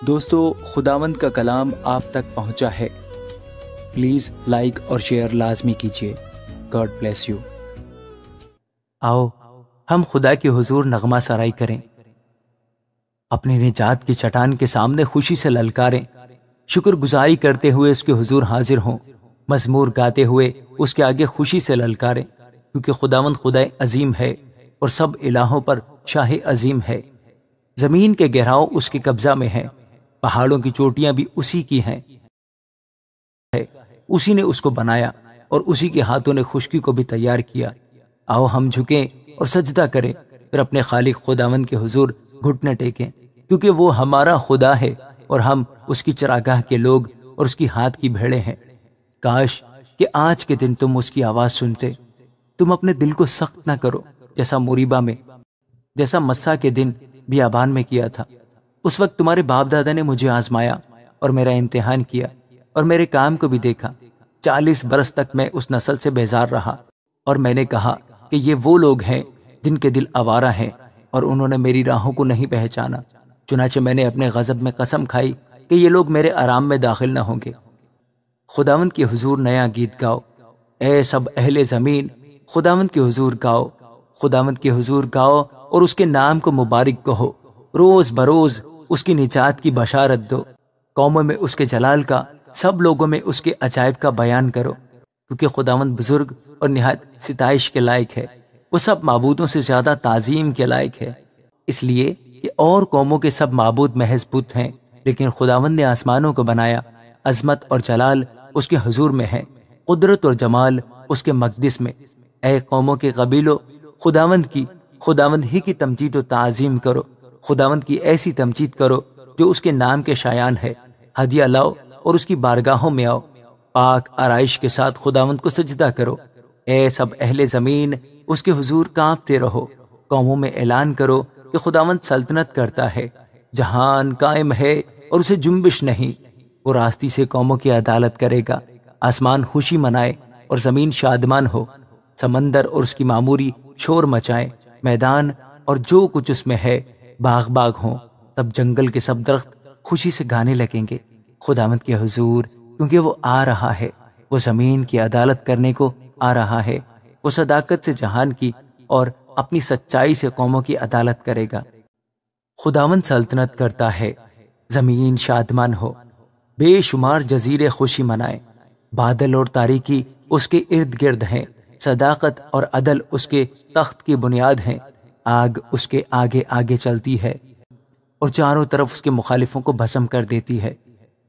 دوستو، خداوند کا کلام آپ تک پہنچا ہے۔ پلیز لائک اور شیئر لازمی کیجیے۔ God bless you. آؤ ہم خدا کے حضور نغمہ سرائی کریں، اپنی نجات کی چٹان کے سامنے خوشی سے للکاریں، شکر گزاری کرتے ہوئے اس کے حضور حاضر ہوں، مزمور گاتے ہوئے اس کے آگے خوشی سے للکاریں، کیونکہ خداوند خدا عظیم ہے اور سب الہوں پر شاہ عظیم ہے۔ زمین کے گہراؤ اس کے قبضہ میں ہیں، پہاڑوں کی چوٹیاں بھی اسی کی ہیں۔ اسی نے اس کو بنایا اور اسی کے ہاتھوں نے خشکی کو بھی تیار کیا۔ آؤ ہم جھکیں اور سجدہ کریں، پھر اپنے خالق خداوند کے حضور گھٹنے ٹیکیں، کیونکہ وہ ہمارا خدا ہے اور ہم اس کی چراگاہ کے لوگ اور اس کی ہاتھ کی بھیڑیں ہیں۔ کاش کہ آج کے دن تم اس کی آواز سنتے۔ تم اپنے دل کو سخت نہ کرو، جیسا مریبہ میں، جیسا مسا کے دن بیابان میں کیا تھا۔ اس وقت تمہارے باپ دادا نے مجھے آزمایا اور میرا امتحان کیا اور میرے کام کو بھی دیکھا۔ 40 برس تک میں اس نسل سے بیزار رہا اور میں نے کہا کہ یہ وہ لوگ ہیں جن کے دل آوارہ ہیں اور انہوں نے میری راہوں کو نہیں پہچانا۔ چنانچہ میں نے اپنے غضب میں قسم کھائی کہ یہ لوگ میرے آرام میں داخل نہ ہوں گے۔ خداوند کے حضور نیا گیت گاؤ، اے سب اہل زمین، خداوند کے حضور گاؤ، خداوند کے حضور گاؤ اور اس کے نام کو مبارک کہو۔ روز بروز اس کی نجات کی بشارت دو، قوموں میں اس کے جلال کا، سب لوگوں میں اس کے عجائب کا بیان کرو، کیونکہ خداوند بزرگ اور نہایت ستائش کے لائق ہے۔ وہ سب معبودوں سے زیادہ تعظیم کے لائق ہے، اس لیے کہ اور قوموں کے سب معبود محض بت ہیں، لیکن خداوند نے آسمانوں کو بنایا۔ عظمت اور جلال اس کے حضور میں ہے، قدرت اور جمال اس کے مقدس میں۔ اے قوموں کے قبیلوں، خداوند ہی کی تمجید و تعظیم کرو، خداوند کی ایسی تمجید کرو جو اس کے نام کے شایان ہے۔ ہدیہ لاؤ اور اس کی بارگاہوں میں آؤ، پاک آرائش کے ساتھ خداوند کو سجدہ کرو۔ اے سب اہل زمین، اس کے حضور کانپتے رہو، قوموں میں اعلان کرو کہ خداوند سلطنت کرتا ہے، جہان قائم ہے اور اسے جنبش نہیں۔ وہ راستی سے قوموں کی عدالت کرے گا، آسمان خوشی منائے اور زمین شادمان ہو، سمندر اور اس کی معموری شور مچائے، میدان اور جو کچھ اس میں ہے باغ باغ ہوں۔ تب جنگل کے سب درخت خوشی سے گانے لگیں گے خداوند کے حضور، کیونکہ وہ آ رہا ہے، وہ زمین کی عدالت کرنے کو آ رہا ہے۔ وہ صداقت سے جہان کی اور اپنی سچائی سے قوموں کی عدالت کرے گا۔ خداوند سلطنت کرتا ہے، زمین شادمان ہو، بے شمار جزیرے خوشی منائے، بادل اور تاریکی اس کے ارد گرد ہیں، صداقت اور عدل اس کے تخت کی بنیاد ہیں۔ آگ اس کے آگے آگے چلتی ہے اور چاروں طرف اس کے مخالفوں کو بھسم کر دیتی ہے۔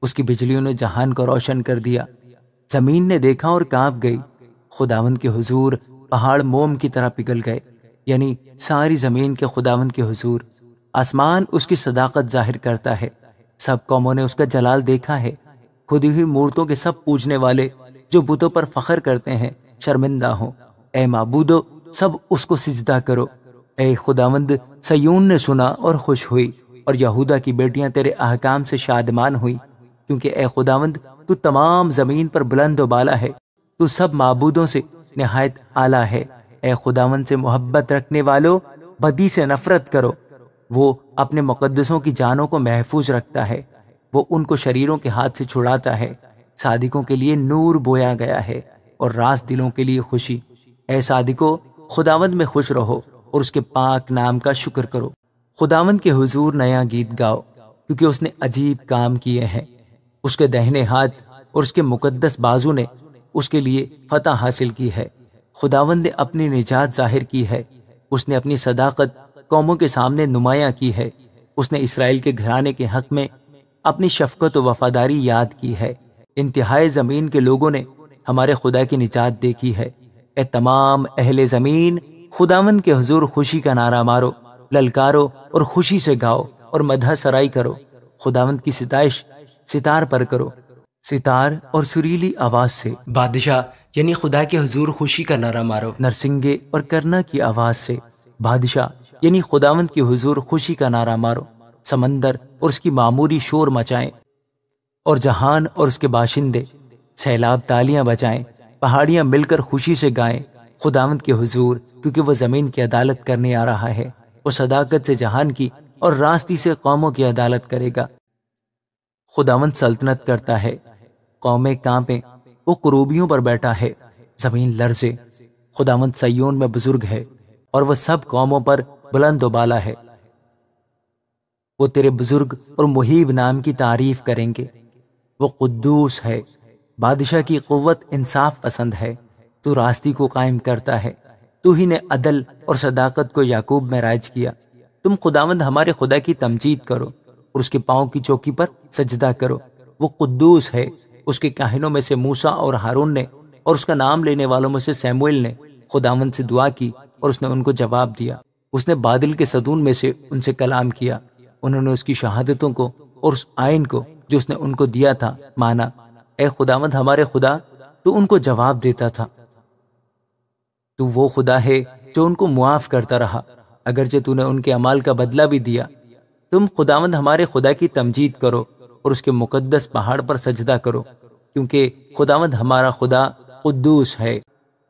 اس کی بجلیوں نے جہان کو روشن کر دیا، زمین نے دیکھا اور کانپ گئی۔ خداوند کے حضور پہاڑ موم کی طرح پگھل گئے، یعنی ساری زمین کے خداوند کے حضور۔ آسمان اس کی صداقت ظاہر کرتا ہے، سب قوموں نے اس کا جلال دیکھا ہے۔ کھدی ہوئی مورتوں کے سب پوجنے والے جو بتوں پر فخر کرتے ہیں شرمندہ ہوں۔ اے معبودو، سب اس کو سجدہ کرو۔ اے خداوند، سیون نے سنا اور خوش ہوئی، اور یہودا کی بیٹیاں تیرے احکام سے شادمان ہوئی، کیونکہ اے خداوند تو تمام زمین پر بلند و بالا ہے، تو سب معبودوں سے نہایت اعلیٰ ہے۔ اے خداوند سے محبت رکھنے والو، بدی سے نفرت کرو۔ وہ اپنے مقدسوں کی جانوں کو محفوظ رکھتا ہے، وہ ان کو شریروں کے ہاتھ سے چھڑاتا ہے۔ صادقوں کے لیے نور بویا گیا ہے اور راست دلوں کے لیے خوشی۔ اے صادقو، خداوند میں خوش رہو اور اس کے پاک نام کا شکر کرو۔ خداوند کے حضور نیا گیت گاؤ، کیونکہ اس نے عجیب کام کیے ہیں۔ اس کے دہنے ہاتھ اور اس کے مقدس بازو نے اس کے لیے فتح حاصل کی ہے۔ خداوند نے اپنی نجات ظاہر کی ہے، اس نے اپنی صداقت قوموں کے سامنے نمایاں کی ہے۔ اس نے اسرائیل کے گھرانے کے حق میں اپنی شفقت و وفاداری یاد کی ہے۔ انتہائی زمین کے لوگوں نے ہمارے خدا کی نجات دیکھی ہے۔ اے تمام اہل زمین، خداوند کے حضور خوشی کا نعرہ مارو، للکارو اور خوشی سے گاؤ اور مدح سرائی کرو۔ خداوند کی ستائش ستار پر کرو، ستار اور سریلی آواز سے۔ بادشاہ یعنی خدا کے حضور خوشی کا نعرہ مارو، نرسنگے اور کرنا کی آواز سے۔ بادشاہ یعنی خداوند کی حضور خوشی کا نعرہ مارو، سمندر اور اس کی معموری شور مچائیں، اور جہان اور اس کے باشندے سیلاب تالیاں بجائیں، پہاڑیاں مل کر خوشی سے گائیں خداوند کے حضور، کیونکہ وہ زمین کی عدالت کرنے آ رہا ہے۔ وہ صداقت سے جہان کی اور راستی سے قوموں کی عدالت کرے گا۔ خداوند سلطنت کرتا ہے، قومیں کانپیں، وہ کروبیوں پر بیٹھا ہے، زمین لرزے۔ خداوند سیون میں بزرگ ہے اور وہ سب قوموں پر بلند و بالا ہے۔ وہ تیرے بزرگ اور مہیب نام کی تعریف کریں گے۔ وہ قدوس ہے، بادشاہ کی قوت انصاف پسند ہے، تو راستی کو قائم کرتا ہے، تو ہی نے عدل اور صداقت کو یعقوب میں رائج کیا۔ تم خداوند ہمارے خدا کی تمجید کرو اور اس کے پاؤں کی چوکی پر سجدہ کرو۔ وہ قدوس ہے، اس کے کاہنوں میں سے موسیٰ اور ہارون نے اور اس کا نام لینے والوں میں سے سیموئیل نے خداوند سے دعا کی اور اس نے ان کو جواب دیا۔ اس نے بادل کے ستون میں سے ان سے کلام کیا، انہوں نے اس کی شہادتوں کو اور اس آئین کو جو اس نے ان کو دیا تھا مانا۔ اے خداوند ہمارے خدا، تو ان کو جواب دیتا تھا۔ تو وہ خدا ہے جو ان کو معاف کرتا رہا، اگرچہ تو نے ان کے اعمال کا بدلہ بھی دیا۔ تم خداوند ہمارے خدا کی تمجید کرو اور اس کے مقدس پہاڑ پر سجدہ کرو، کیونکہ خداوند ہمارا خدا قدوس ہے۔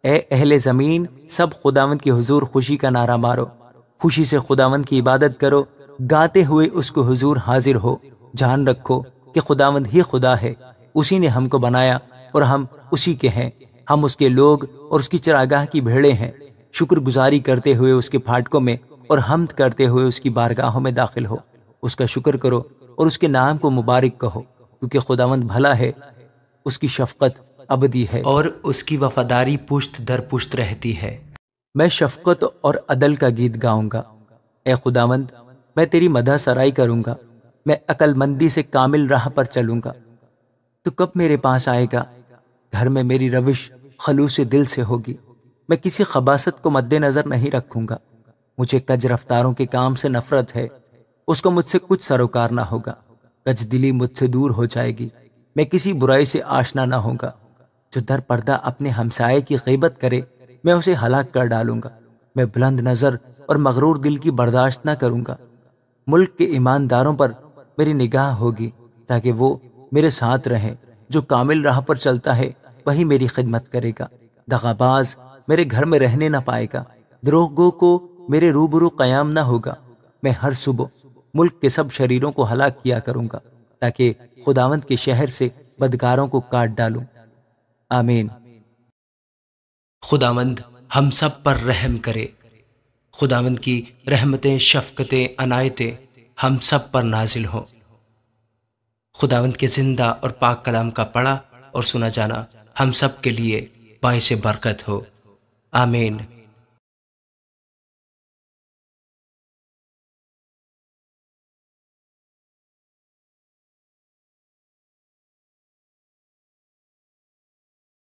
اے اہل زمین، سب خداوند کے حضور خوشی کا نعرہ مارو، خوشی سے خداوند کی عبادت کرو، گاتے ہوئے اس کو حضور حاضر ہو۔ جان رکھو کہ خداوند ہی خدا ہے، اسی نے ہم کو بنایا اور ہم اسی کے ہیں۔ ہم اس کے لوگ اور اس کی چراگاہ کی بھیڑیں ہیں۔ شکر گزاری کرتے ہوئے اس کے پھاٹکوں میں اور حمد کرتے ہوئے اس کی بارگاہوں میں داخل ہو۔ اس کا شکر کرو اور اس کے نام کو مبارک کہو، کیونکہ خداوند بھلا ہے، اس کی شفقت ابدی ہے اور اس کی وفاداری پشت در پشت رہتی ہے۔ میں شفقت اور عدل کا گیت گاؤں گا۔ اے خداوند، میں تیری مدح سرائی کروں گا، میں عقل مندی سے کامل راہ پر چلوں گا۔ تو کب میرے پاس آئے گا؟ گھر میں میری روش خلوص دل سے ہوگی، میں کسی خباثت کو مد نظر نہیں رکھوں گا۔ مجھے کج رفتاروں کے کام سے نفرت ہے، اس کو مجھ سے کچھ سروکار نہ ہوگا۔ کج دلی مجھ سے دور ہو جائے گی، میں کسی برائی سے آشنا نہ ہوں گا۔ جو در پردہ اپنے ہمسائے کی غیبت کرے، میں اسے ہلاک کر ڈالوں گا۔ میں بلند نظر اور مغرور دل کی برداشت نہ کروں گا۔ ملک کے ایمانداروں پر میری نگاہ ہوگی، تاکہ وہ میرے ساتھ رہیں۔ جو کامل راہ پر چلتا ہے وہی میری خدمت کرے گا۔ دغا باز میرے گھر میں رہنے نہ پائے گا، دروغ گو کو میرے روبرو قیام نہ ہوگا۔ میں ہر صبح ملک کے سب شریروں کو ہلاک کیا کروں گا، تاکہ خداوند کے شہر سے بدکاروں کو کاٹ ڈالوں۔ آمین۔ خداوند ہم سب پر رحم کرے۔ خداوند کی رحمتیں، شفقتیں، عنایتیں ہم سب پر نازل ہوں۔ خداوند کے زندہ اور پاک کلام کا پڑھا اور سنا جانا ہم سب کے لیے باعث برکت ہو۔ آمین۔